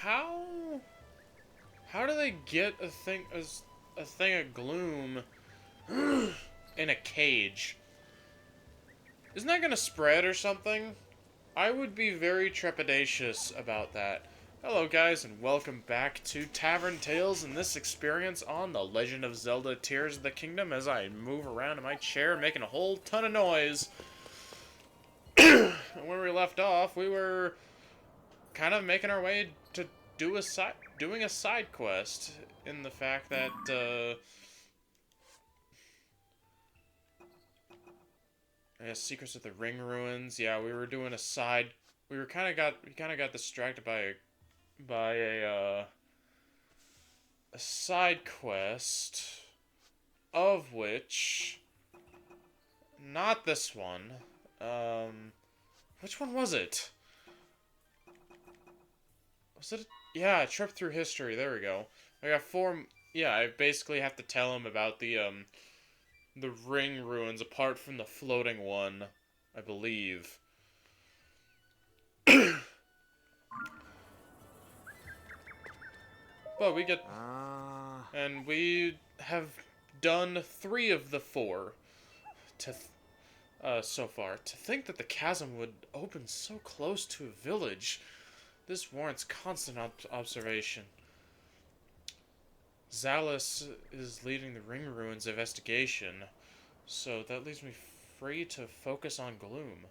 How do they get a thing of gloom in a cage? Isn't that gonna spread or something? I would be very trepidatious about that. Hello guys, and welcome back to Tavern Tales in this experience on The Legend of Zelda Tears of the Kingdom as I move around in my chair making a whole ton of noise. When we left off, we were kind of making our way to doing a side quest in the fact that, I guess Secrets of the Ring Ruins. Yeah, we were doing a side. We kind of got distracted by a side quest, of which, not this one. Which one was it? Was it? Yeah, a trip through history. There we go. I got four. Yeah, I basically have to tell him about the ring ruins apart from the floating one, I believe. But we get... And we have done 3 of the 4 so far. To think that the chasm would open so close to a village, this warrants constant observation. Zalus is leading the ring ruins investigation, so that leaves me free to focus on Gloom.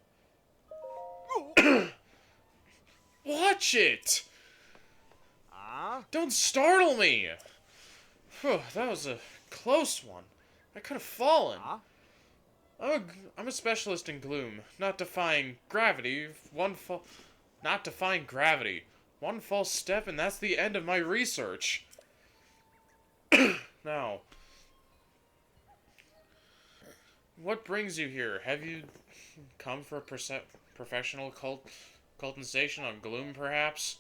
Watch it! Don't startle me! Whew, that was a close one. I could have fallen. I'm a specialist in gloom, not defying gravity. Not defying gravity. One false step and that's the end of my research. Now, what brings you here? Have you come for a professional cultivation on gloom, perhaps?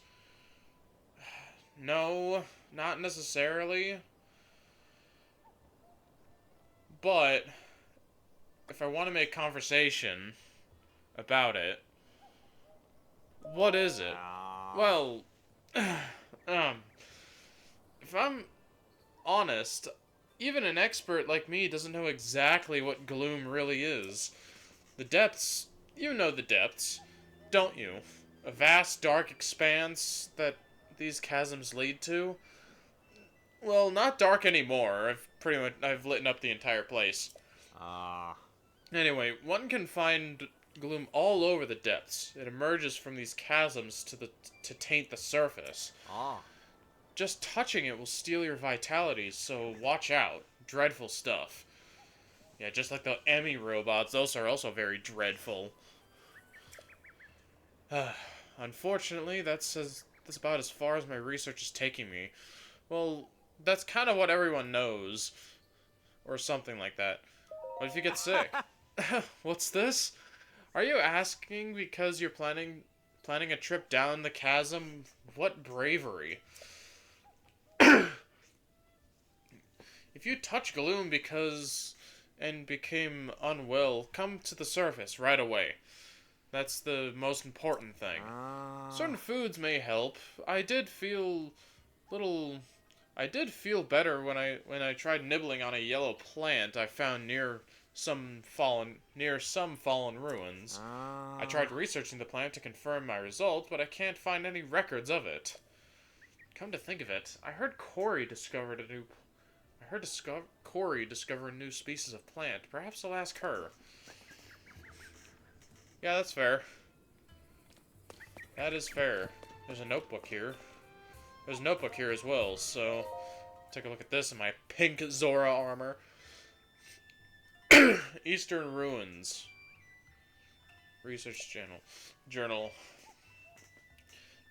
No, not necessarily. But if I want to make conversation about it, what is it? Well, if I'm honest, even an expert like me doesn't know exactly what gloom really is. The depths, you know the depths, don't you? A vast, dark expanse that these chasms lead to? Well, not dark anymore. I've lit up the entire place. Anyway, one can find gloom all over the depths. It emerges from these chasms to taint the surface. Just touching it will steal your vitality, so watch out. Dreadful stuff. Yeah, just like the Emmy robots, those are also very dreadful. Unfortunately, that's about as far as my research is taking me. Well, that's kind of what everyone knows. Or something like that. What if you get sick? What's this? Are you asking because you're planning a trip down the chasm? What bravery. If you touch gloom and became unwell, come to the surface right away. That's the most important thing. Certain foods may help. I did feel better when I tried nibbling on a yellow plant I found near some fallen ruins. I tried researching the plant to confirm my result, but I can't find any records of it. Come to think of it, I heard Corey discover a new species of plant. Perhaps I'll ask her. Yeah, that's fair. That is fair. There's a notebook here. There's a notebook here as well, so take a look at this in my pink Zora armor. Eastern Ruins. Research Journal.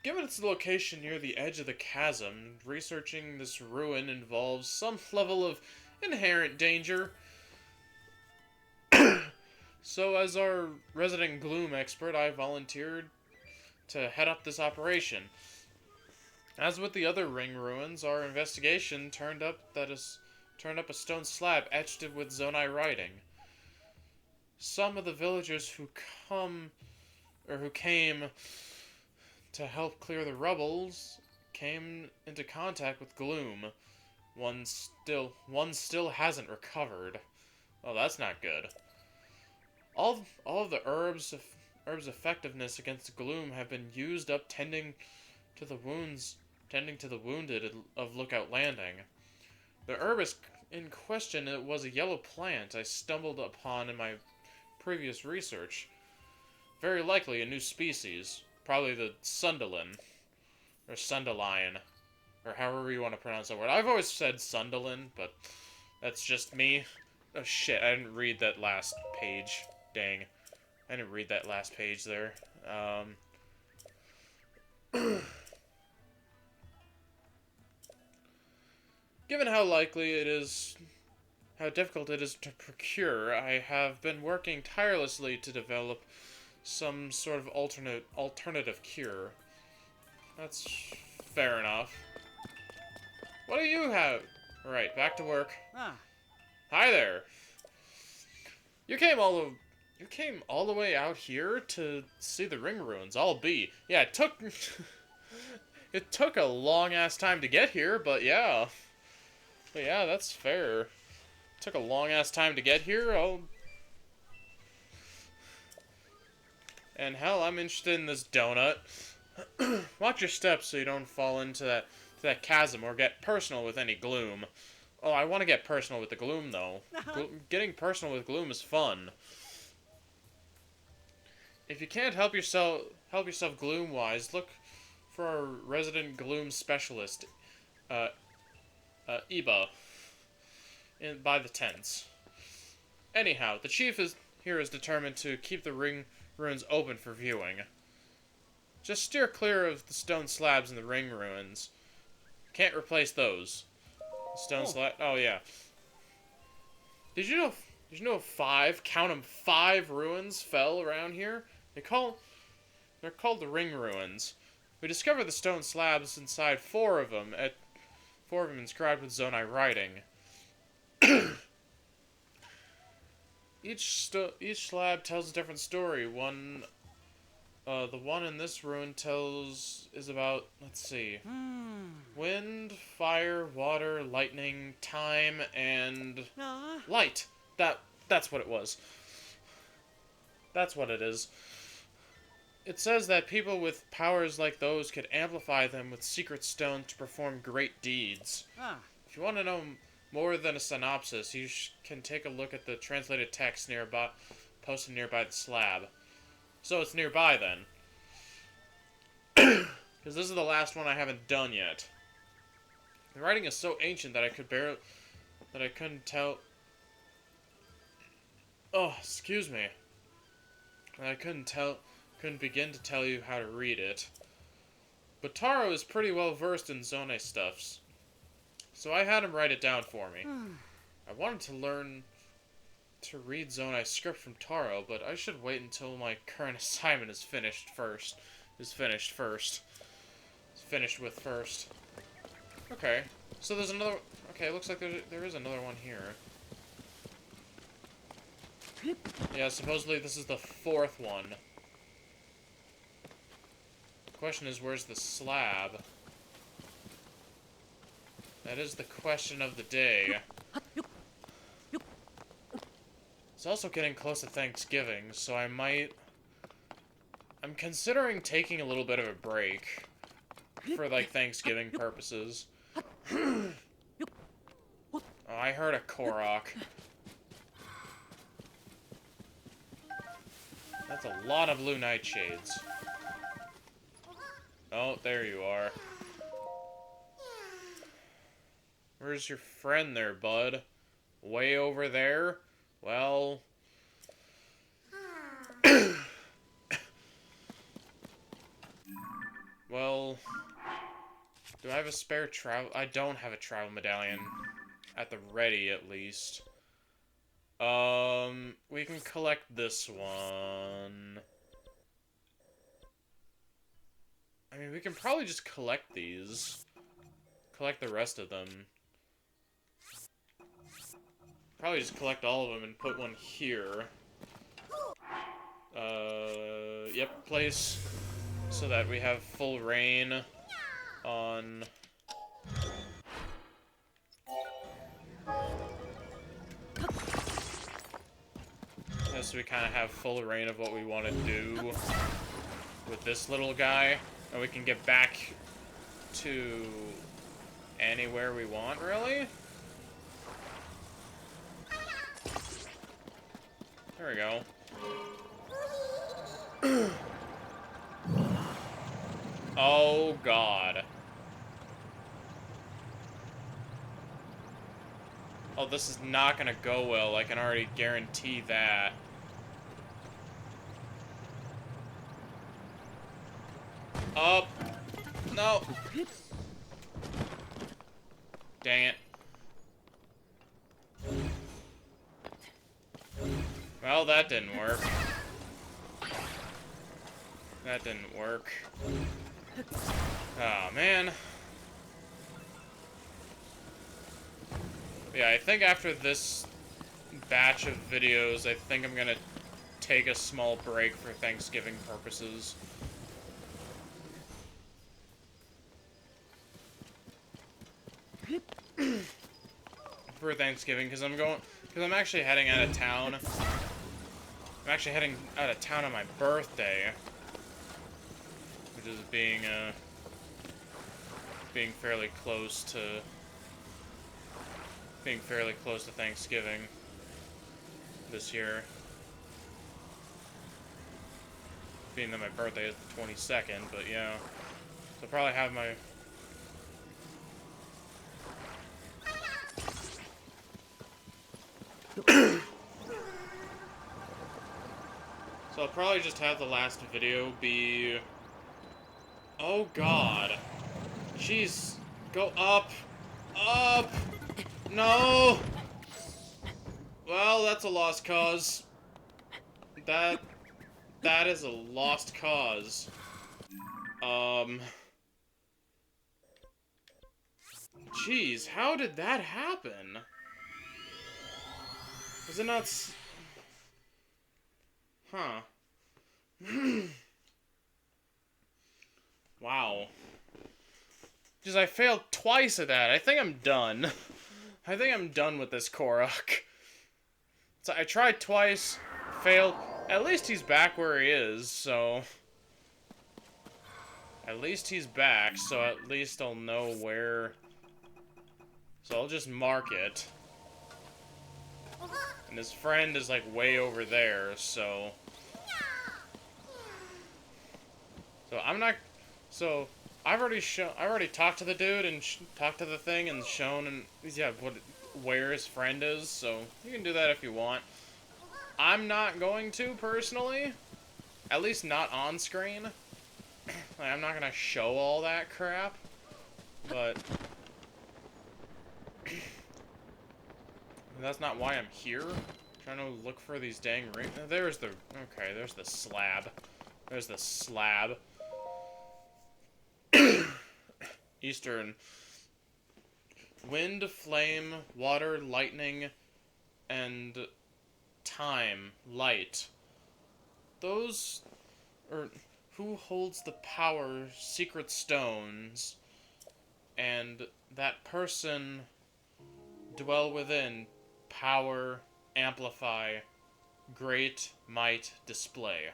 Given its location near the edge of the chasm, researching this ruin involves some level of inherent danger. So, as our resident gloom expert, I volunteered to head up this operation. As with the other ring ruins, our investigation turned up a stone slab etched with Zonai writing. Some of the villagers who came to help clear the rubble came into contact with gloom. One still hasn't recovered. Oh, that's not good. All of the herbs effectiveness against gloom have been used up tending to the wounded of Lookout Landing. The herb in question, it was a yellow plant I stumbled upon in my previous research. Very likely a new species, probably the Sundaline, or Sundaline, or however you want to pronounce that word. I've always said Sundaline, but that's just me. Oh shit, I didn't read that last page. Dang. I didn't read that last page there. Given how difficult it is to procure, I have been working tirelessly to develop some sort of alternative cure. That's fair enough. What do you have? Right, back to work. Ah. Hi there. You came all the way out here to see the ring ruins. I'll be. Yeah, it took it took a long ass time to get here, but yeah. But yeah, that's fair. It took a long ass time to get here. And hell, I'm interested in this donut. Watch your steps so you don't fall into that chasm or get personal with any gloom. Oh, I want to get personal with the gloom though. Getting personal with gloom is fun. If you can't help yourself gloom-wise, look for our resident gloom specialist, Iba, by the tents. Anyhow, the chief is determined to keep the ring ruins open for viewing. Just steer clear of the stone slabs in the ring ruins. Can't replace those. Stone slab. Oh yeah. Did you know 5? Count 'em, 5 ruins fell around here. They're called the ring ruins. We discovered the stone slabs inside 4 of them. Inscribed with Zonai writing. Each slab tells a different story. The one in this ruin is about, let's see, wind, fire, water, lightning, time, and light. That's what it was. That's what it is. It says that people with powers like those could amplify them with secret stones to perform great deeds. If you want to know more than a synopsis, you can take a look at the translated text posted nearby the slab. So it's nearby then. Because this is the last one I haven't done yet. The writing is so ancient that I couldn't tell. Oh, excuse me. I couldn't begin to tell you how to read it. But Taro is pretty well versed in Zone stuffs, so I had him write it down for me. I wanted to learn to read Zonai script from Taro, but I should wait until my current assignment is finished first. Okay, so there's another. Okay, it looks like there is another one here. Yeah, supposedly this is the 4th one. The question is, where's the slab? That is the question of the day. It's also getting close to Thanksgiving, so I'm considering taking a little bit of a break for, like, Thanksgiving purposes. Oh, I heard a Korok. That's a lot of blue nightshades. Oh, there you are. Where's your friend there, bud? Way over there? Well... Well... Do I have a spare travel... I don't have a travel medallion. At the ready, at least. We can collect this one. I mean, we can probably just collect these. Collect the rest of them. Probably just collect all of them and put one here. Yep, place so that we have full reign. on... So we kind of have full reign of what we want to do with this little guy. And we can get back to anywhere we want, really? There we go. Oh, God. Oh, this is not gonna go well. I can already guarantee that. Up. No. Dang it. Well, that didn't work. That didn't work. Oh, man. Yeah, I think after this batch of videos, I think I'm gonna take a small break for Thanksgiving purposes. For Thanksgiving, because I'm actually heading out of town. I'm actually heading out of town on my birthday, which is being fairly close to Thanksgiving this year. Being that my birthday is the 22nd, but yeah, so I'll probably have my. So I'll probably just have the last video be... Oh, God. Jeez. Go up. Up. No. Well, that's a lost cause. That is a lost cause. Jeez, how did that happen? Was it not... Huh. Wow. Just I failed twice at that. I think I'm done. I think I'm done with this Korok. So I tried twice, failed. At least he's back where he is, so... At least he's back, so at least I'll know where... So I'll just mark it. And his friend is, like, way over there, so... So I'm not... So, I've already talked to the dude and talked to the thing and shown and... Yeah, where his friend is, so you can do that if you want. I'm not going to, personally. At least not on screen. Like, I'm not gonna show all that crap. But... That's not why I'm here. Trying to look for these dang rings. There's the... Okay, there's the slab. There's the slab. Eastern. Wind, flame, water, lightning, and time, light. Those are... Who holds the power, secret stones, and that person dwell within, power, amplify, great might display.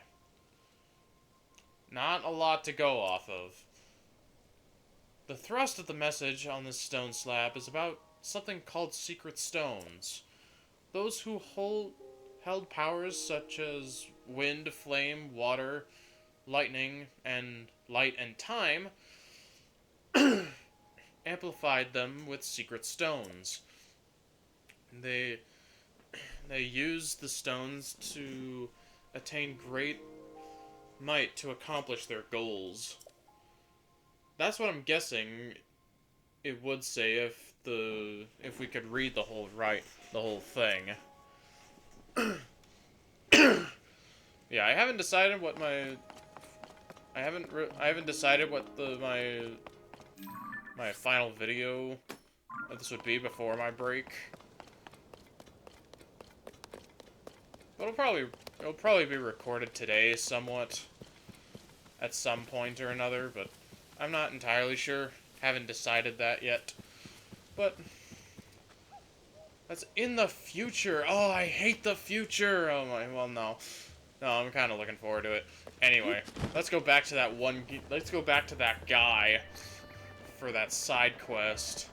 Not a lot to go off of. The thrust of the message on this stone slab is about something called secret stones. Those who held powers such as wind, flame, water, lightning, and light and time amplified them with secret stones. They used the stones to attain great might to accomplish their goals. That's what I'm guessing it would say if we could read the whole thing. Yeah, I haven't decided what my I haven't decided what my final video of this would be before my break. But it'll probably be recorded today somewhat at some point or another, but I'm not entirely sure. Haven't decided that yet. But that's in the future. Oh, I hate the future. Oh my, well, no. No, I'm kind of looking forward to it. Anyway, let's go back to that let's go back to that guy for that side quest.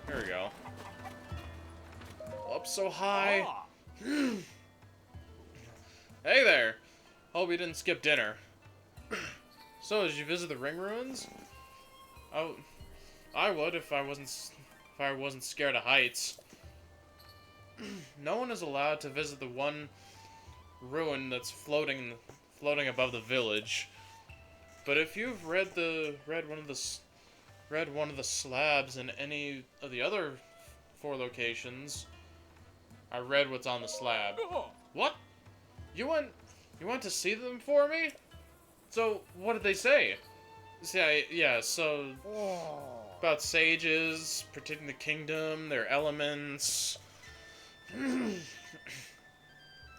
Here we go. Up so high. Hey there. Hope you didn't skip dinner. So, did you visit the ring ruins? Oh, I would if I wasn't scared of heights. No one is allowed to visit the one ruin that's floating above the village. But if you've read one of the slabs in any of the other 4 locations, I read what's on the slab. What? You went to see them for me? So, what did they say? Yeah, so about sages, protecting the kingdom, their elements,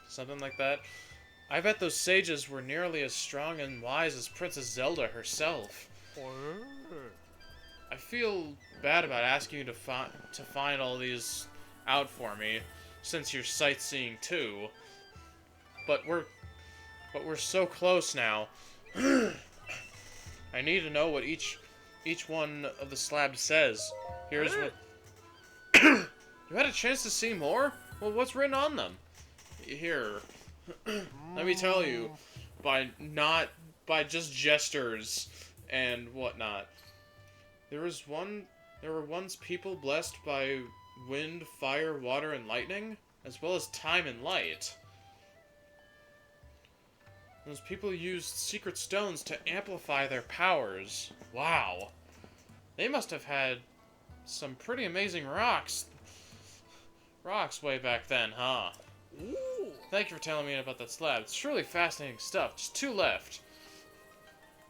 something like that. I bet those sages were nearly as strong and wise as Princess Zelda herself. I feel bad about asking you to find all these out for me, since you're sightseeing too. But we're so close now. I need to know what each one of the slabs says. Here's what... You had a chance to see more? Well, what's written on them? Here. Let me tell you. By just gestures and whatnot. There were once people blessed by wind, fire, water, and lightning, as well as time and light. Those people used secret stones to amplify their powers. Wow. They must have had some pretty amazing rocks way back then, huh? Ooh. Thank you for telling me about that slab. It's truly fascinating stuff. Just 2 left.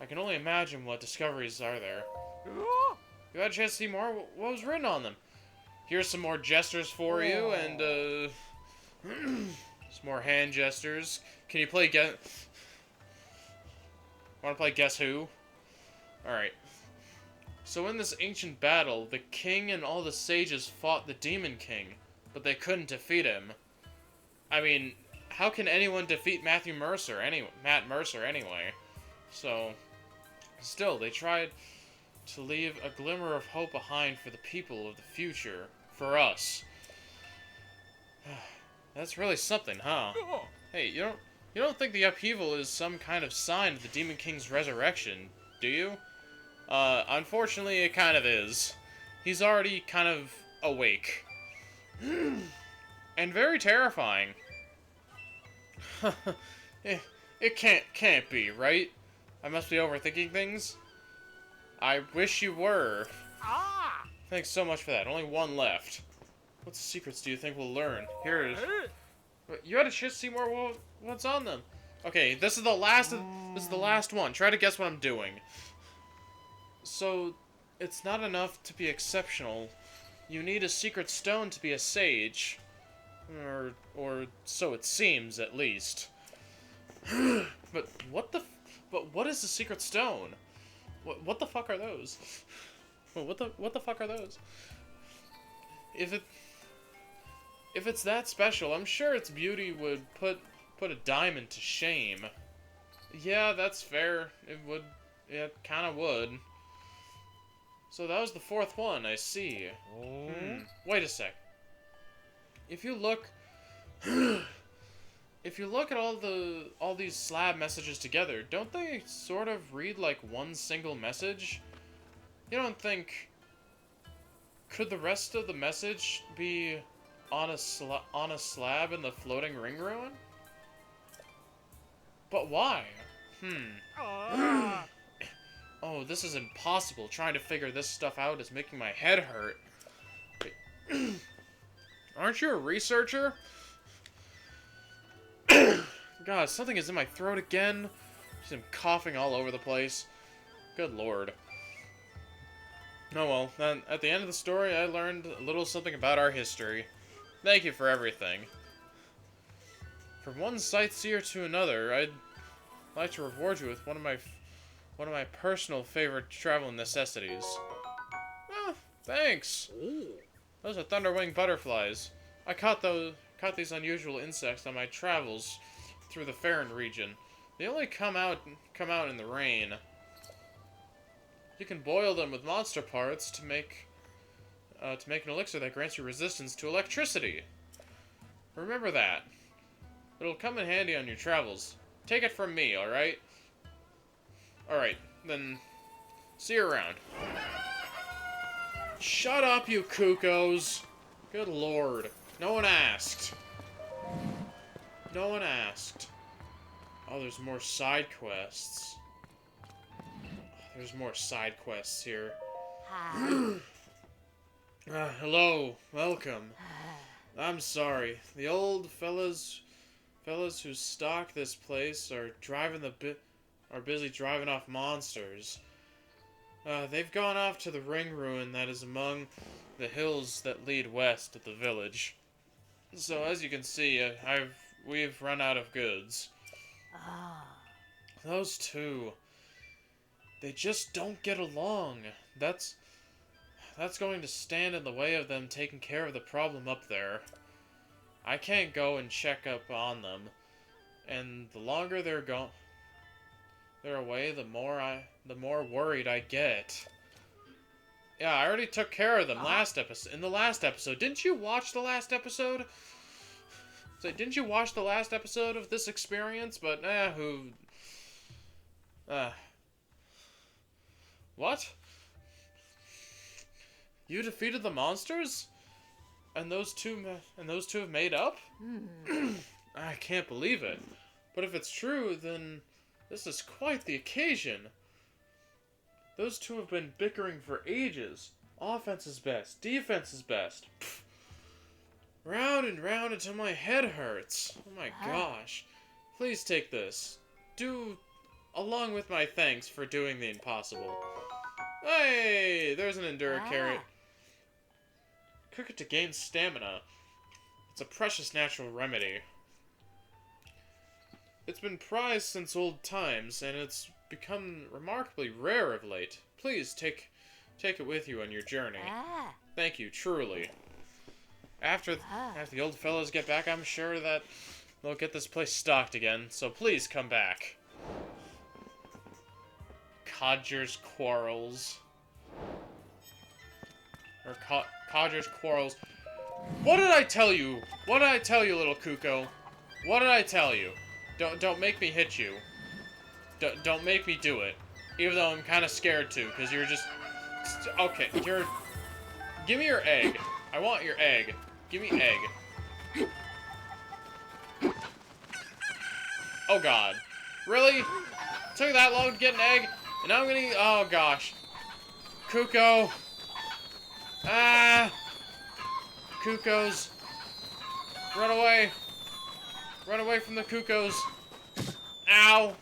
I can only imagine what discoveries are there. You had a chance to see more? What was written on them? Here's some more gestures for you, and, some more hand gestures. Can you play Want to play Guess Who? Alright. So in this ancient battle, the king and all the sages fought the Demon King, but they couldn't defeat him. I mean, how can anyone defeat Matt Mercer anyway? So, still, they tried to leave a glimmer of hope behind for the people of the future. For us. That's really something, huh? Hey, you don't think the upheaval is some kind of sign of the Demon King's resurrection, do you? Unfortunately, it kind of is. He's already kind of awake. And very terrifying. It can't be, right? I must be overthinking things? I wish you were. Thanks so much for that. Only 1 left. What secrets do you think we'll learn? Here's... You had a chance to see more. What's on them? Okay, this is the last one. Try to guess what I'm doing. So, it's not enough to be exceptional. You need a secret stone to be a sage. Or so it seems, at least. But what is the secret stone? What the fuck are those? What the fuck are those? If it's that special, I'm sure its beauty would put a diamond to shame. Yeah, that's fair. It kind of would. So that was the 4th one, I see. Wait a sec. If you look at all these slab messages together, don't they sort of read like one single message? You don't think... Could the rest of the message be on a slab in the floating ring ruin? But why? Oh, this is impossible. Trying to figure this stuff out is making my head hurt. Aren't you a researcher? God, something is in my throat again. Just am coughing all over the place. Good lord. Oh well, then at the end of the story, I learned a little something about our history. Thank you for everything. From one sightseer to another, I'd like to reward you with one of my personal favorite travel necessities. Oh, thanks. Those are thunderwing butterflies. I caught these unusual insects on my travels through the Tavern region. They only come out in the rain. You can boil them with monster parts to make an elixir that grants you resistance to electricity. Remember that. It'll come in handy on your travels. Take it from me, alright? Alright, then see you around. Shut up, you cuckoos! Good lord. No one asked. No one asked. Oh, there's more side quests. There's more side quests here. Hello, welcome. I'm sorry. The old fellas who stock this place are busy driving off monsters. They've gone off to the ring ruin that is among the hills that lead west of the village. So as you can see, we've run out of goods. Those two, they just don't get along. That's going to stand in the way of them taking care of the problem up there. I can't go and check up on them, and the longer they're away, the more worried I get. Yeah, I already took care of them in the last episode. Didn't you watch the last episode? So, didn't you watch the last episode of this experience? But, what? You defeated the monsters? And those two have made up? I can't believe it. But if it's true, then this is quite the occasion. Those two have been bickering for ages. Offense is best. Defense is best. Pfft. Round and round until my head hurts. Oh my gosh. Please take this. Along with my thanks for doing the impossible. Hey! There's an Endura carrot. Cook it to gain stamina. It's a precious natural remedy. It's been prized since old times, and it's become remarkably rare of late. Please take it with you on your journey. Thank you, truly. After the old fellows get back, I'm sure that they'll get this place stocked again, so please come back. Codger's Quarrels. Or Codger's Quarrels. What did I tell you? What did I tell you, little Cuckoo? What did I tell you? Don't make me hit you. Don't make me do it. Even though I'm kind of scared to, because you're just... Okay, give me your egg. I want your egg. Give me egg. Oh god. Really? Took that long to get an egg? And now I'm gonna eat... Oh gosh. Cuckoo. Ah. Cuckoos. Run away. Run away from the cuckoos. Ow.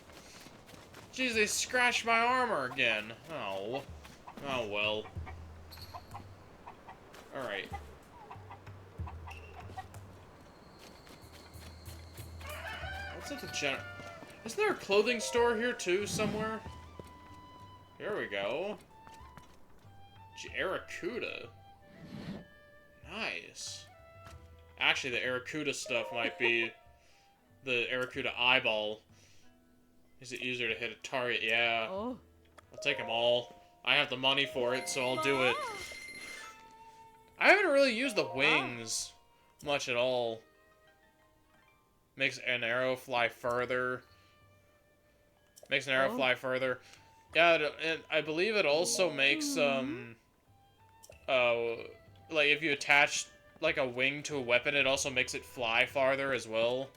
Jeez, they scratched my armor again. Oh. Oh well. Alright. What's up the Isn't there a clothing store here too, somewhere? Here we go. Aracuda. Nice. Actually, the Aracuda stuff might be the Aracuda eyeball. Is it easier to hit a target? Yeah. I'll take them all. I have the money for it, so I'll do it. I haven't really used the wings much at all. Makes an arrow fly further. Makes an arrow fly further. Yeah, and I believe it also makes, like, if you attach, like, a wing to a weapon, it also makes it fly farther as well.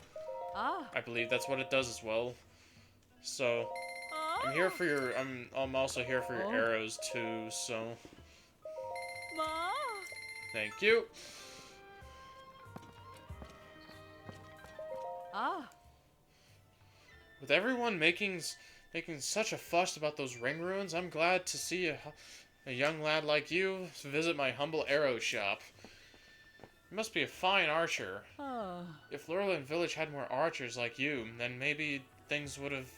I believe that's what it does as well. So, I'm here for your, I'm also here for your arrows, too, so... Thank you. With everyone making such a fuss about those ring ruins, I'm glad to see a young lad like you visit my humble arrow shop. You must be a fine archer. Oh. If Lurelin Village had more archers like you, then maybe things would have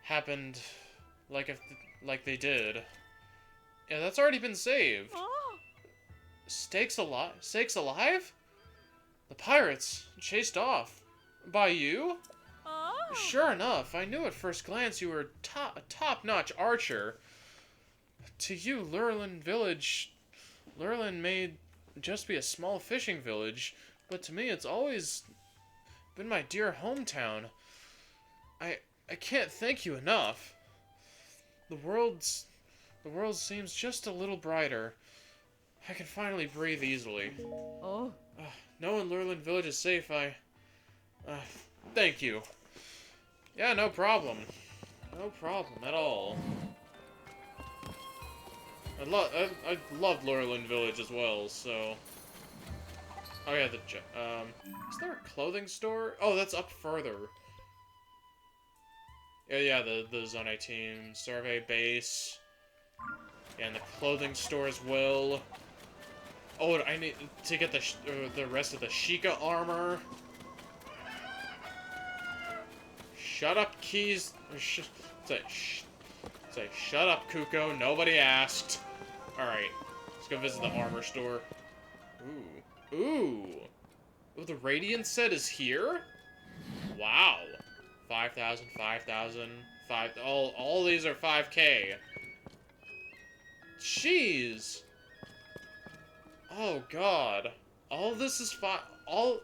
happened like they did. Yeah, that's already been saved. Oh. Stakes alive? Stakes alive? The pirates chased off. By you? Oh. Sure enough, I knew at first glance you were a top-notch archer. To you, Lurelin may just be a small fishing village, but to me it's always been my dear hometown. I can't thank you enough. The world seems just a little brighter. I can finally breathe easily. Oh. Knowing Lurelin Village is safe, thank you. Yeah, no problem. No problem at all. I love Lurelin Village as well, so... Oh yeah, is there a clothing store? Oh, that's up further. Yeah, the Zone 18 survey base. Yeah, and the clothing store as well. Oh, I need to get the rest of the Sheikah armor. Shut up, Keys. Say, shut up, Kuko. Nobody asked. Alright, let's go visit the armor store. Ooh. Ooh. Oh, the Radiant set is here? Wow. 5,000, 5,000, 5... All these are 5K. Jeez. Oh, God. All this is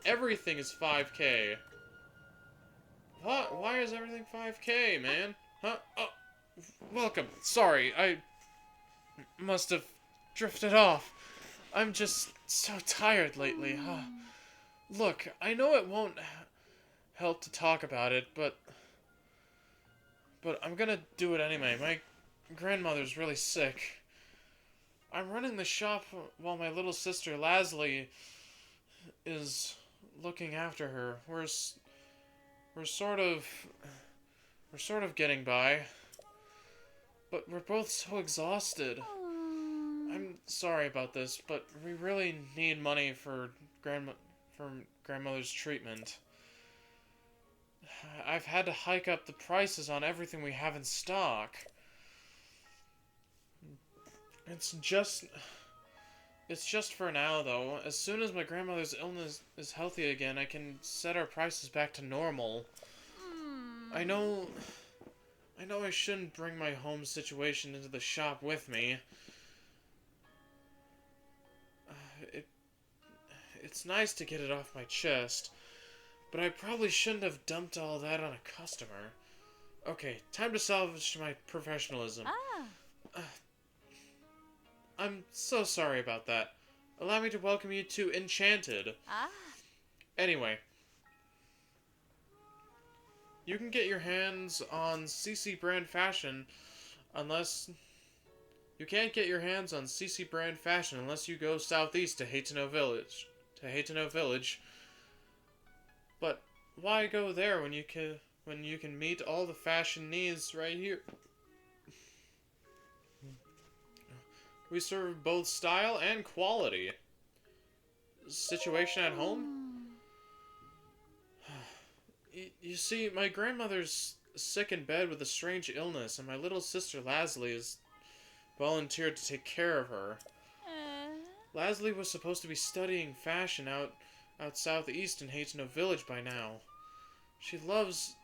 everything is 5K. What? Why is everything 5K, man? Huh? Oh, welcome. Sorry, I must have drifted off. I'm just so tired lately. Look, I know it won't help to talk about it, but I'm gonna do it anyway. My grandmother's really sick. I'm running the shop while my little sister Leslie is looking after her. We're sort of getting by, but we're both so exhausted. I'm sorry about this, but we really need money for grandmother's treatment. I've had to hike up the prices on everything we have in stock. It's just for now, though. As soon as my grandmother's illness is healthy again, I can set our prices back to normal. I know I shouldn't bring my home situation into the shop with me. It's nice to get it off my chest, but I probably shouldn't have dumped all that on a customer. Okay, time to salvage my professionalism. I'm so sorry about that. Allow me to welcome you to Enchanted. Anyway, you can get your hands on CC brand fashion unless... You can't get your hands on CC brand fashion unless you go southeast to Haytano Village. But why go there when you can meet all the fashion needs right here? We serve both style and quality. Situation at home? You see, my grandmother's sick in bed with a strange illness, and my little sister Leslie has volunteered to take care of her. Leslie was supposed to be studying fashion out southeast in Haytano Village by now. She loves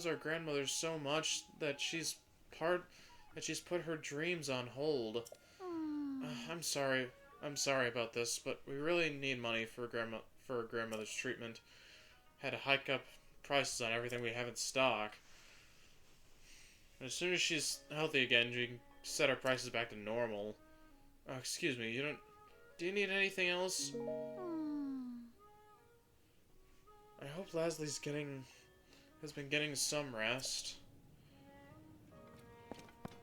our grandmother so much that she's put her dreams on hold. I'm sorry about this, but we really need money for grandmother's treatment. Had to hike up prices on everything we have in stock. And as soon as she's healthy again, we can set our prices back to normal. Excuse me, do you need anything else? I hope Leslie's has been getting some rest.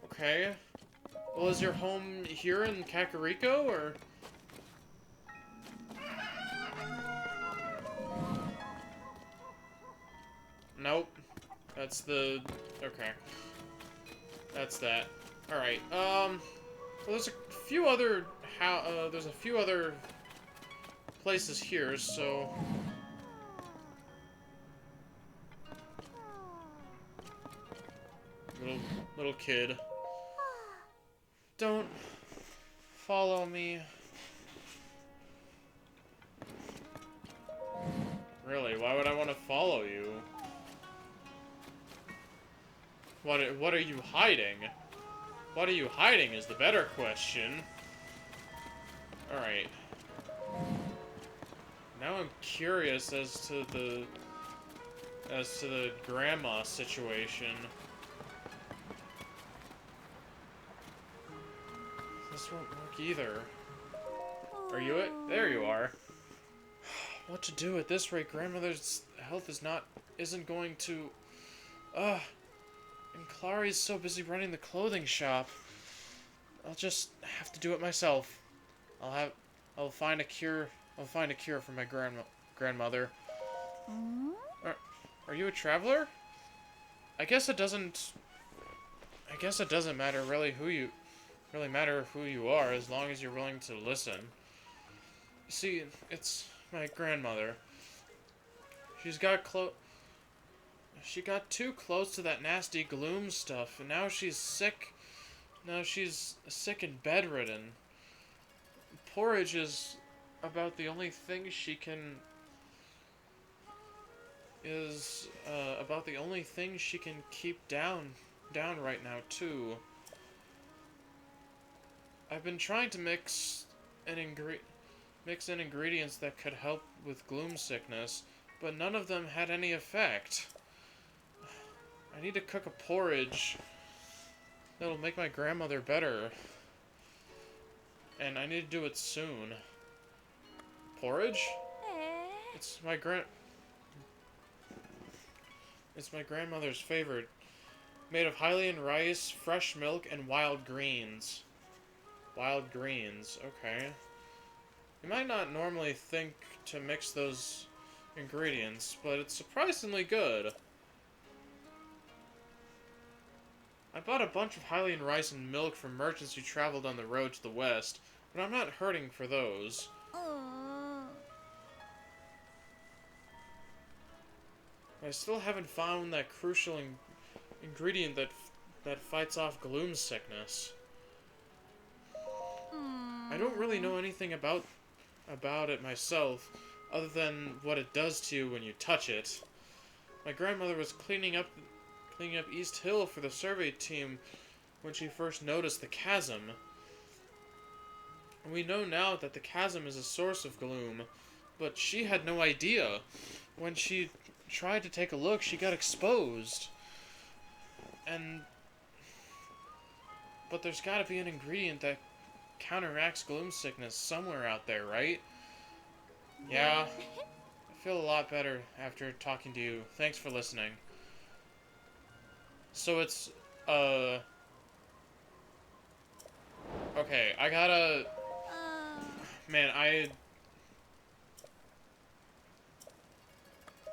Okay. Well, is your home here in Kakariko, or...? Nope. That's the... Okay. That's that. Alright, well, there's a few other place is here, so... Little kid. Don't follow me. Really, why would I want to follow you? What are you hiding? What are you hiding is the better question. Alright. Now I'm curious as to the grandma situation. This won't work either. Are you it? There you are. What to do at this rate? Grandmother's health isn't going to... And Clary's so busy running the clothing shop. I'll just have to do it myself. I'll find a cure for my grandmother. Are you a traveler? I guess it doesn't matter really who you are, as long as you're willing to listen. See, it's my grandmother. She got too close to that nasty gloom stuff, and now she's sick. Now she's sick and bedridden. Porridge is about the only thing she can keep down right now too. I've been trying to mix in ingredients that could help with gloom sickness, but none of them had any effect. I need to cook a porridge that'll make my grandmother better. And I need to do it soon. Porridge? It's my grandmother's favorite. Made of Hylian rice, fresh milk, and wild greens. Wild greens, okay. You might not normally think to mix those ingredients, but it's surprisingly good. I bought a bunch of Hylian rice and milk from merchants who traveled on the road to the west, but I'm not hurting for those. I still haven't found that crucial ingredient that fights off gloom sickness. I don't really know anything about it myself, other than what it does to you when you touch it. My grandmother was cleaning up East Hill for the survey team when she first noticed the chasm. And we know now that the chasm is a source of gloom, but she had no idea. When she tried to take a look, she got exposed. But there's gotta be an ingredient that counteracts gloom sickness somewhere out there, right? Yeah. I feel a lot better after talking to you. Thanks for listening. So it's, okay, I gotta... Man,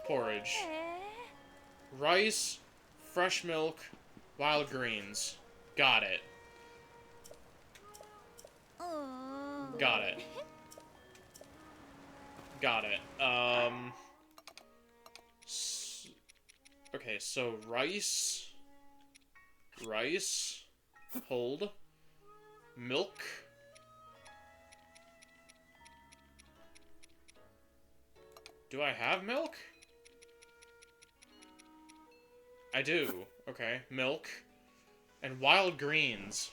porridge. Rice, fresh milk, wild greens. Got it. Got it. Got it. Okay, so rice... Hold. Milk. Do I have milk? I do. Okay, milk. And wild greens.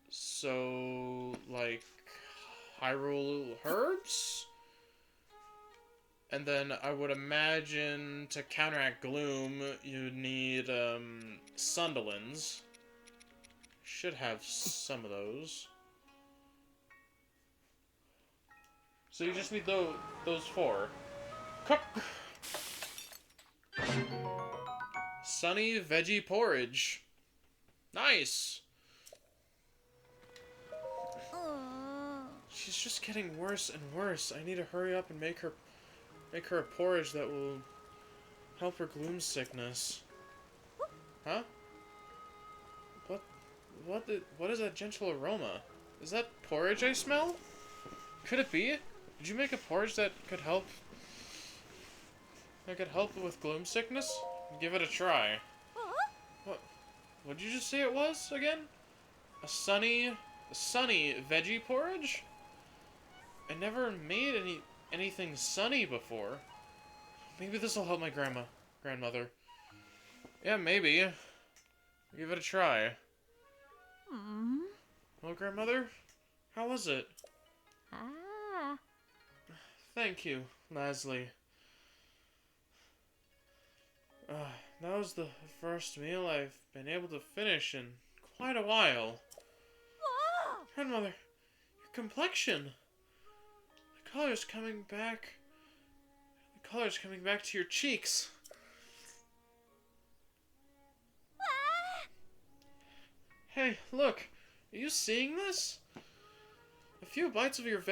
So, like, Hyrule herbs? And then I would imagine to counteract gloom, you need Sunderlands. Should have some of those. So you just need those four. Cook! Sunny veggie porridge. Nice! She's just getting worse and worse. I need to hurry up and make her a porridge that will help her gloom sickness. Huh? What is that gentle aroma? Is that porridge I smell? Could it be? Did you make a porridge that could help? That could help with gloom sickness? Give it a try. What did you just say it was again? A sunny veggie porridge? I never made anything sunny before. Maybe this will help my grandmother. Yeah, maybe. Give it a try. Well, grandmother, how was it? Thank you, Leslie. That was the first meal I've been able to finish in quite a while. Grandmother, your complexion. The color's coming back. The color's coming back to your cheeks. Hey, look. Are you seeing this? A few bites of your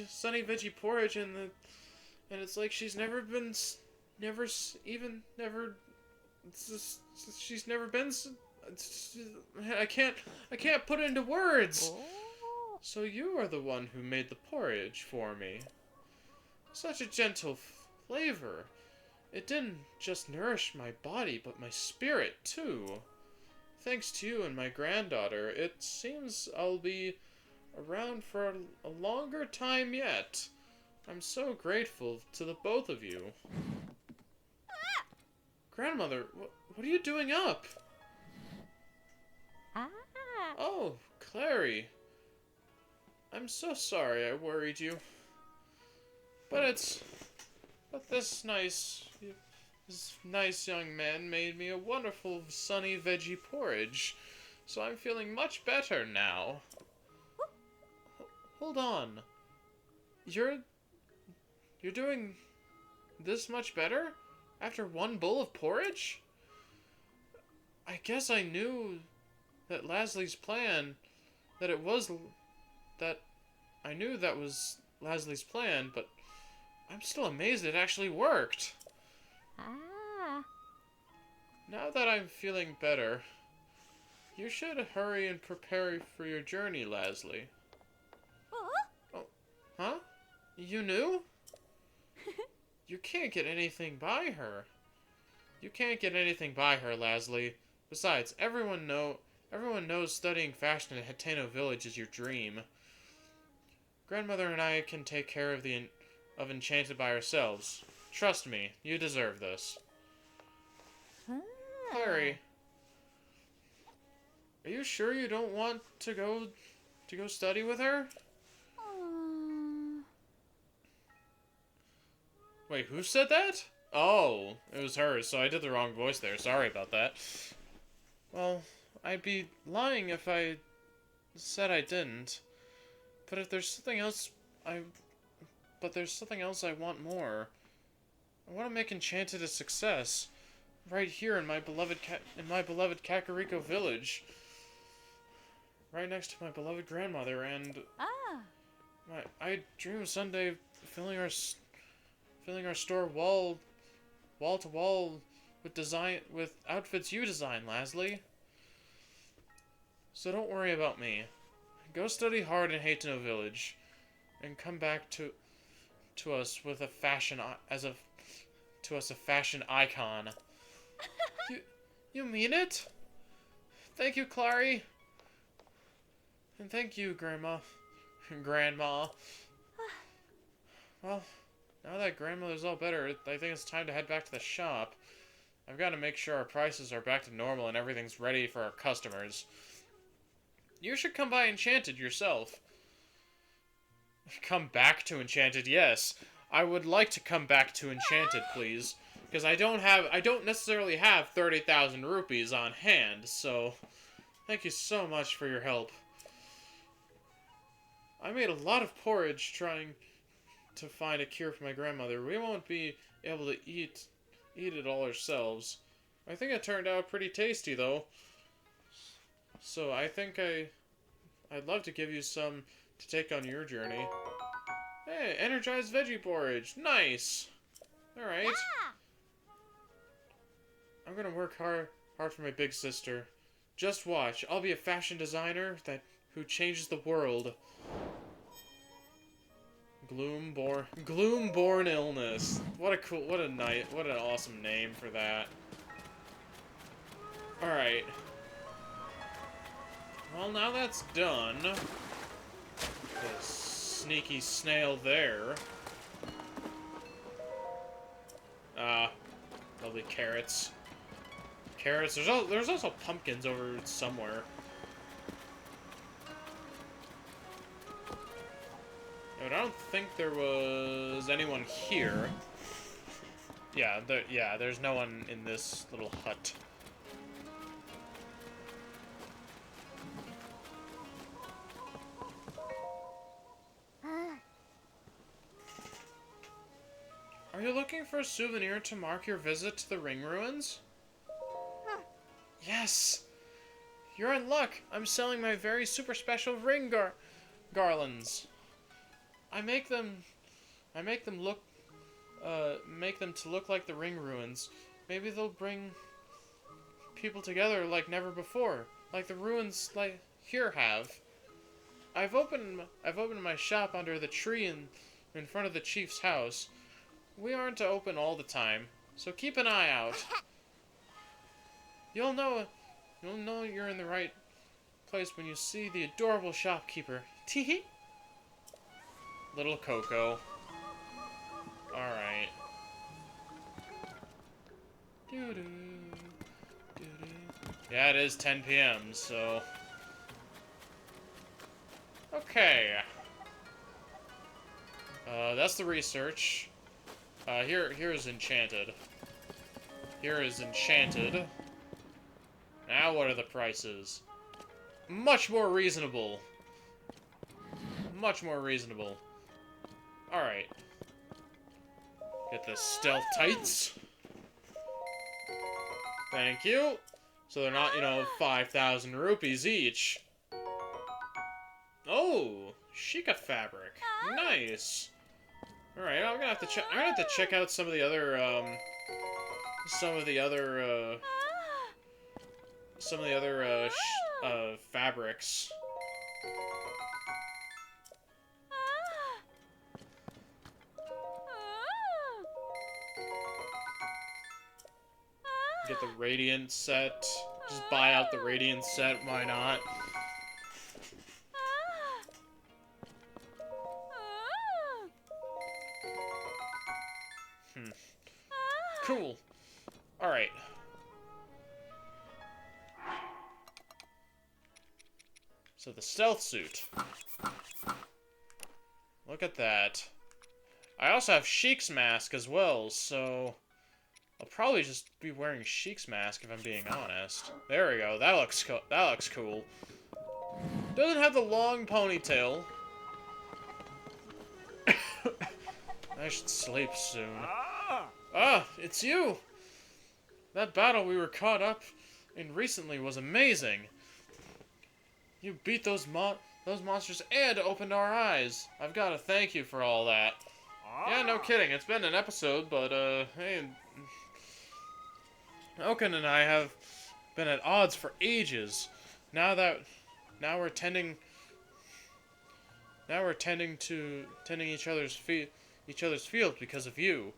sunny veggie porridge and it's like she's never been she's never been I can't put it into words. So you are the one who made the porridge for me. Such a gentle flavor. It didn't just nourish my body, but my spirit too. Thanks to you and my granddaughter, it seems I'll be around for a longer time yet. I'm so grateful to the both of you. Grandmother, what are you doing up? Oh, Clary. I'm so sorry I worried you. But this nice young man made me a wonderful sunny veggie porridge. So I'm feeling much better now. Hold on. You're doing this much better? After one bowl of porridge? I guess I knew that Leslie's plan, I knew that was Leslie's plan, but I'm still amazed it actually worked. Now that I'm feeling better, you should hurry and prepare for your journey, Leslie. Oh, huh? You knew? You can't get anything by her. You can't get anything by her, Leslie. Besides, everyone knows studying fashion at Hateno Village is your dream. Grandmother and I can take care of Enchanted by ourselves. Trust me, you deserve this. Clary, are you sure you don't want to go study with her? Wait, who said that? Oh, it was her, so I did the wrong voice there. Sorry about that. Well, I'd be lying if I said I didn't. But there's something else I want more. I want to make Enchanted a success. Right here in my beloved Kakariko Village. Right next to my beloved grandmother, and I dream of someday filling our store wall to wall with outfits you design, Leslie. So don't worry about me. Go study hard in Hateno Village, and come back to us with a fashion icon. You mean it? Thank you, Clary. And thank you, Grandma. Well, now that grandmother's all better, I think it's time to head back to the shop. I've got to make sure our prices are back to normal and everything's ready for our customers. You should come by Enchanted yourself. Come back to Enchanted, yes. I would like to come back to Enchanted, please. Because I don't necessarily have 30,000 rupees on hand, so thank you so much for your help. I made a lot of porridge trying to find a cure for my grandmother. We won't be able to eat it all ourselves. I think it turned out pretty tasty, though. So I think I'd love to give you some to take on your journey. Hey, energized veggie porridge. Nice. Alright. Yeah. I'm gonna work hard for my big sister. Just watch. I'll be a fashion designer that who changes the world. Gloomborn illness. What an awesome name for that. Alright. Well, now that's done. The sneaky snail there. Lovely carrots. Carrots. There's also pumpkins over somewhere. But I don't think there was anyone here. Yeah, there's no one in this little hut. Are you looking for a souvenir to mark your visit to the ring ruins? Yes! You're in luck! I'm selling my very super special ring garlands. I make them to look like the ring ruins. Maybe they'll bring people together like never before, like the ruins like here have. I've opened my shop under the tree in front of the chief's house. We aren't open all the time, so keep an eye out. You'll know you're in the right place when you see the adorable shopkeeper. Teehee. Little Coco. Alright. Yeah, it is 10 p.m., so... Okay. That's the research. Here is Enchanted. Here is Enchanted. Now what are the prices? Much more reasonable. Much more reasonable. Alright. Get the stealth tights. Thank you. So they're not, 5,000 rupees each. Oh, Sheikah fabric. Nice. Alright, I'm gonna have to check out some of the other, fabrics. Get the Radiant set. Just buy out the Radiant set, why not? Cool. Alright. So the stealth suit. Look at that. I also have Sheik's mask as well, so... I'll probably just be wearing Sheik's mask if I'm being honest. There we go. That looks cool. Doesn't have the long ponytail. I should sleep soon. Ah, it's you! That battle we were caught up in recently was amazing. You beat those monsters and opened our eyes. I've got to thank you for all that. Yeah, no kidding. It's been an episode, but, hey... Oaken and I have been at odds for ages. Now we're tending each other's fields because of you.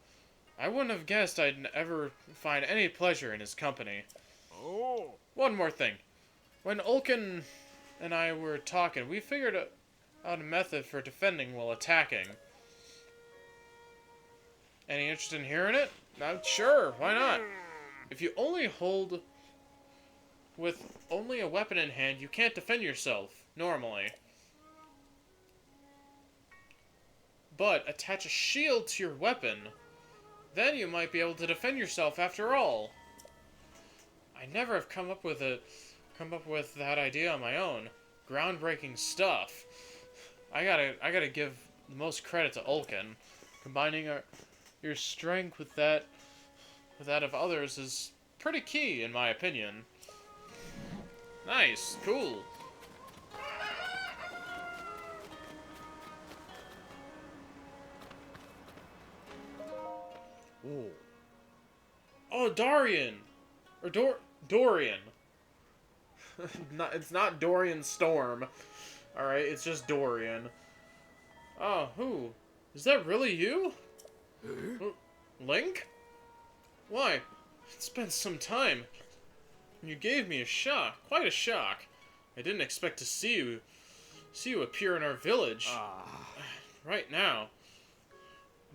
I wouldn't have guessed I'd ever find any pleasure in his company. Oh. One more thing. When Ulkin and I were talking, we figured out a method for defending while attacking. Any interest in hearing it? Sure, why not? If you only hold with only a weapon in hand, you can't defend yourself, normally. But attach a shield to your weapon. Then you might be able to defend yourself after all. I never have come up with that idea on my own. Groundbreaking stuff. I gotta give the most credit to Ulkin. Combining your strength with that of others is pretty key, in my opinion. Nice, cool. Ooh. Oh, Dorian! Or Dorian. It's not Dorian Storm. Alright, it's just Dorian. Oh, who? Is that really you? Link? Why? It's been some time. You gave me a shock. Quite a shock. I didn't expect to see you appear in our village. Right now.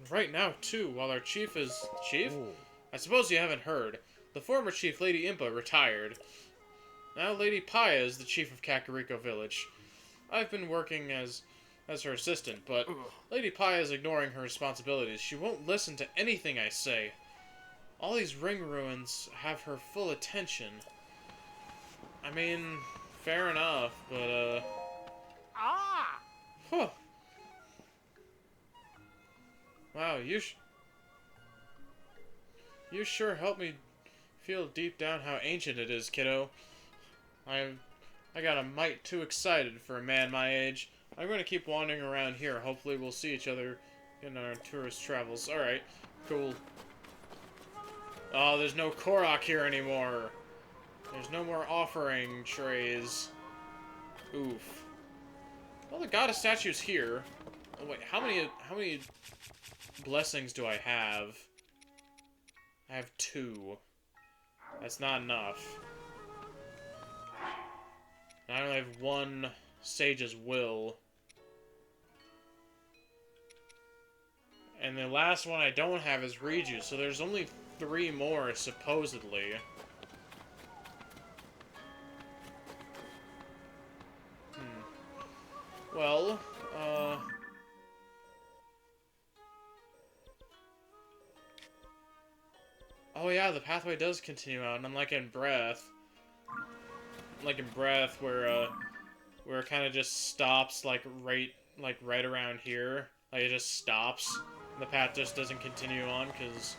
Right now, too, while our chief is... Chief? Oh. I suppose you haven't heard. The former chief, Lady Impa, retired. Now Lady Paya is the chief of Kakariko Village. I've been working as her assistant, but Lady Paya is ignoring her responsibilities. She won't listen to anything I say. All these ring ruins have her full attention. I mean, fair enough, but, Huh. Wow, you sure helped me feel deep down how ancient it is, kiddo. I got a mite too excited for a man my age. I'm going to keep wandering around here. Hopefully we'll see each other in our tourist travels. Alright, cool. Oh, there's no Korok here anymore. There's no more offering trays. Oof. Well, the goddess statue's here. Oh, wait, how many blessings do I have? I have 2. That's not enough. I only have 1 Sage's Will. And the last one I don't have is Riju, so there's only 3 more, supposedly. Well, oh yeah, the pathway does continue out, and unlike in Breath, where it kind of just stops, like right around here. Like, it just stops, and the path just doesn't continue on, because...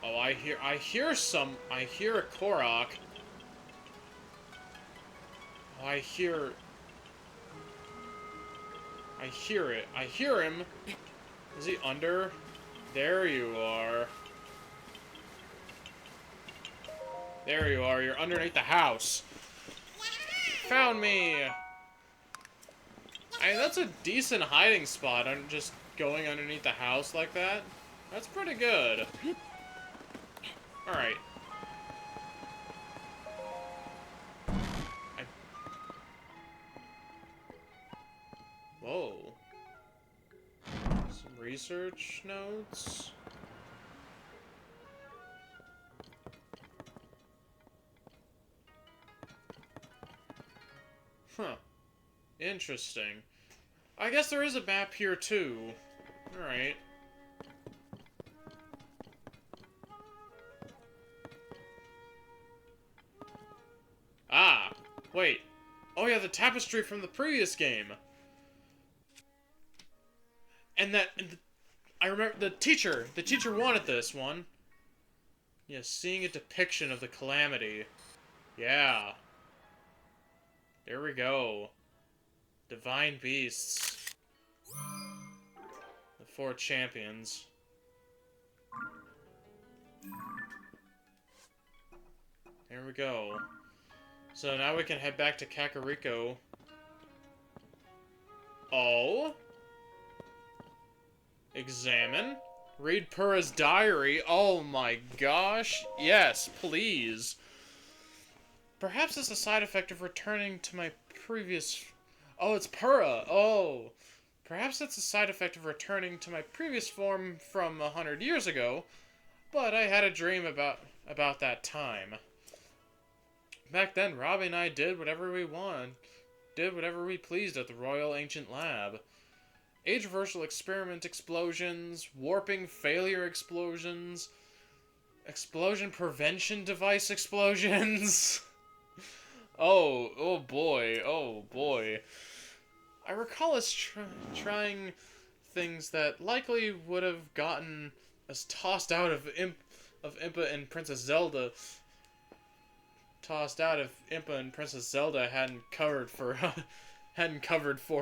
Oh, I hear a Korok. Oh, I hear it. I hear him. Is he under? There you are. There you are. You're underneath the house. Found me. I mean, that's a decent hiding spot. I'm just going underneath the house like that. That's pretty good. Alright. Whoa. Some research notes. Huh. Interesting. I guess there is a map here, too. Alright. Ah! Wait. Oh yeah, the tapestry from the previous game! And I remember the teacher wanted this one. Yeah, seeing a depiction of the calamity. Yeah. There we go. Divine beasts. The 4 champions. There we go. So now we can head back to Kakariko. Oh? Examine? Read Purah's diary? Oh my gosh. Yes, please. Perhaps it's a side effect of returning to my previous... Oh, it's Purah. Oh. Perhaps it's a side effect of returning to my previous form from 100 years ago, but I had a dream about that time. Back then, Robbie and I did whatever we pleased at the Royal Ancient Lab. Age reversal experiment explosions, warping failure explosions, explosion prevention device explosions. Oh boy. I recall us trying things that likely would have gotten us tossed out of Impa and Princess Zelda. Tossed out if Impa and Princess Zelda hadn't covered for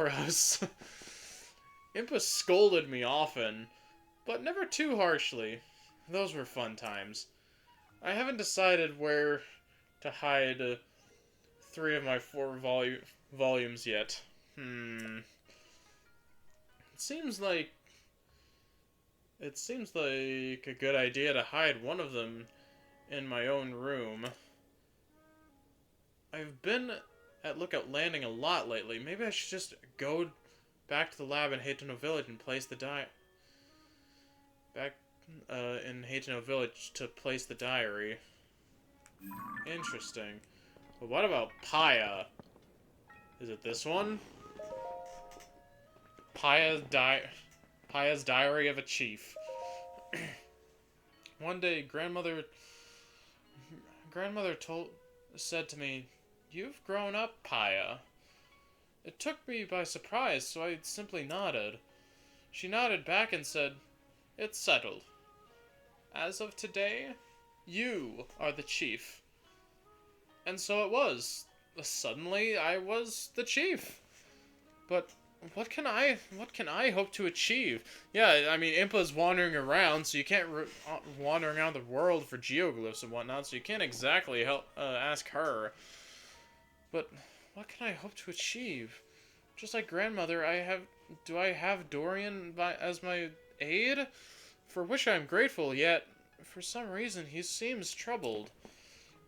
us. Impa scolded me often, but never too harshly. Those were fun times. I haven't decided where to hide 3 of my 4 volumes yet. It seems like a good idea to hide one of them in my own room. I've been at Lookout Landing a lot lately. Maybe I should just go back to the lab in Haytano Village and place the back in Haytano Village to place the diary. Interesting. But what about Paya? Is it this one? Paya's Diary of a Chief. One day, grandmother said to me, "You've grown up, Paya." It took me by surprise, so I simply nodded. She nodded back and said, "It's settled. As of today, you are the chief." And so it was. Suddenly, I was the chief. But what can I hope to achieve? Yeah, I mean, Impa's wandering around, so you can't wander around the world for geoglyphs and whatnot, so you can't exactly ask her. But what can I hope to achieve? Just like grandmother, do I have Dorian as my aide? For which I am grateful, yet for some reason he seems troubled.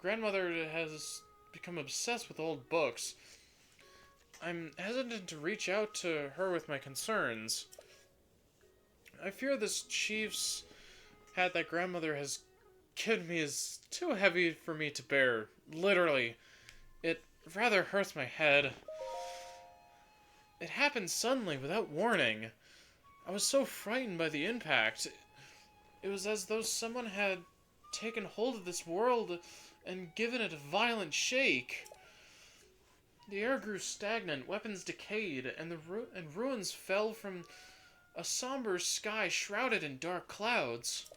Grandmother has become obsessed with old books. I'm hesitant to reach out to her with my concerns. I fear this chief's hat that grandmother has given me is too heavy for me to bear. Literally. It rather hurts my head. It happened suddenly, without warning. I was so frightened by the impact. It was as though someone had taken hold of this world and given it a violent shake. The air grew stagnant, weapons decayed, and ruins fell from a somber sky shrouded in dark clouds.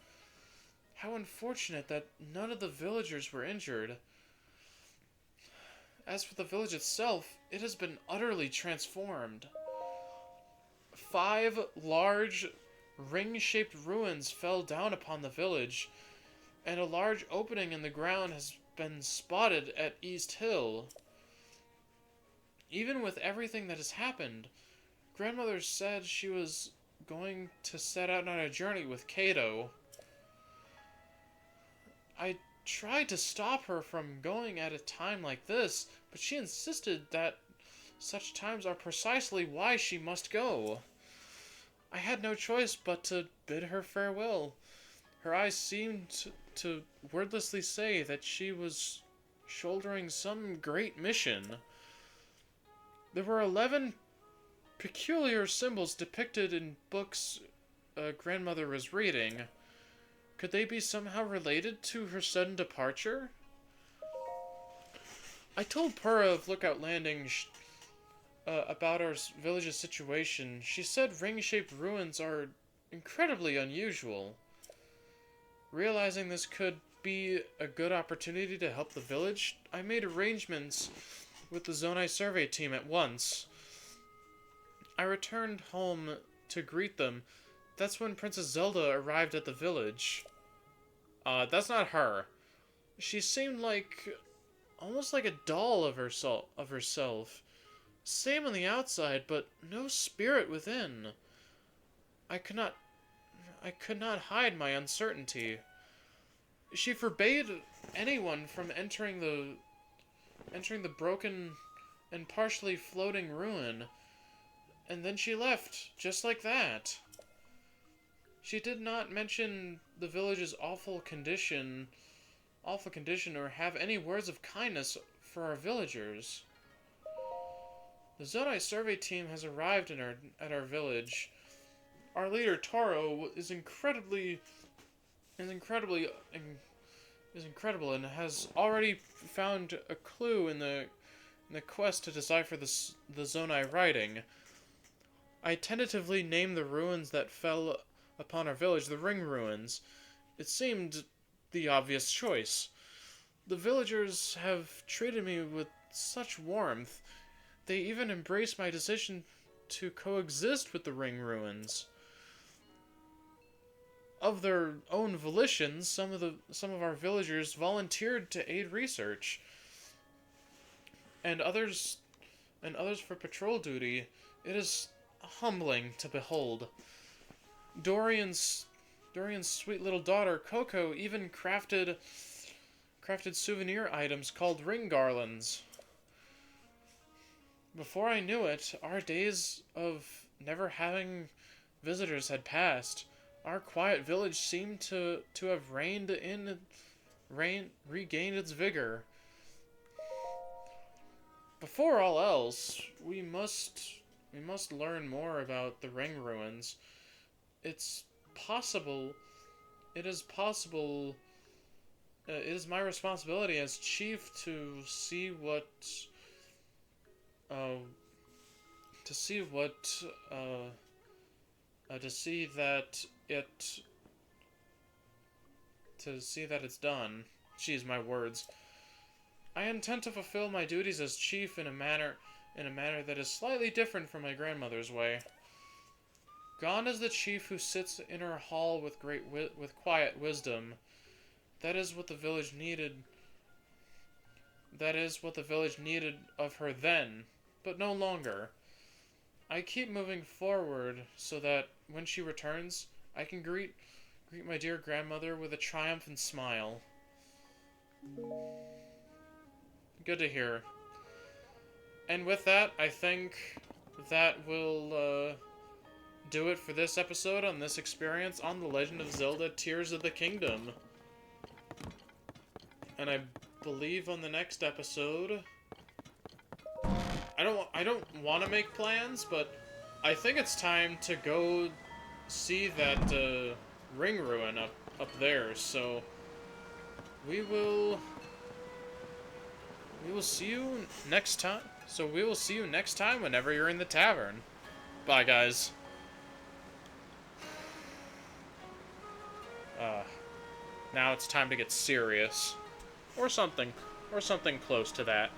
How unfortunate that none of the villagers were injured. As for the village itself, it has been utterly transformed. 5 large, ring-shaped ruins fell down upon the village, and a large opening in the ground has been spotted at East Hill. Even with everything that has happened, grandmother said she was going to set out on a journey with Kato. I tried to stop her from going at a time like this, but she insisted that such times are precisely why she must go. I had no choice but to bid her farewell. Her eyes seemed to wordlessly say that she was shouldering some great mission. There were 11 peculiar symbols depicted in books grandmother was reading. Could they be somehow related to her sudden departure? I told Purah of Lookout Landing about our village's situation. She said ring-shaped ruins are incredibly unusual. Realizing this could be a good opportunity to help the village, I made arrangements with the Zonai survey team at once. I returned home to greet them. That's when Princess Zelda arrived at the village. That's not her. She seemed almost like a doll of herself. Same on the outside, but no spirit within. I could not hide my uncertainty. She forbade anyone from entering the broken and partially floating ruin, and then she left, just like that. She did not mention the village's awful condition, or have any words of kindness for our villagers. The Zonai survey team has arrived at our village. Our leader Taro is incredible and has already found a clue in the quest to decipher the Zonai writing. I tentatively named the ruins that fell upon our village the Ring Ruins. It seemed the obvious choice. The villagers have treated me with such warmth. They even embraced my decision to coexist with the Ring Ruins. of their own volitions, some of our villagers volunteered to aid research, and others for patrol duty. It is humbling to behold. Dorian's sweet little daughter Coco even crafted souvenir items called ring garlands. Before I knew it, our days of never having visitors had passed. Our quiet village seemed to have regained its vigor. Before all else, we must learn more about the ring ruins. It's possible. It is possible. It is my responsibility as chief to see what. To see what. To see that it. To see that it's done. Jeez, my words. I intend to fulfill my duties as chief in a manner that is slightly different from my grandmother's way. Gone is the chief who sits in her hall with quiet wisdom. That is what the village needed. That is what the village needed of her then, but no longer. I keep moving forward so that when she returns, I can greet my dear grandmother with a triumphant smile. Good to hear. And with that, I think that will do it for this episode on this experience on The Legend of Zelda Tears of the Kingdom. And I believe on the next episode, I don't want to make plans, but I think it's time to go see that ring ruin up there. So we will see you next time. So we will see you next time whenever you're in the tavern. Bye, guys. Now it's time to get serious. Or something close to that.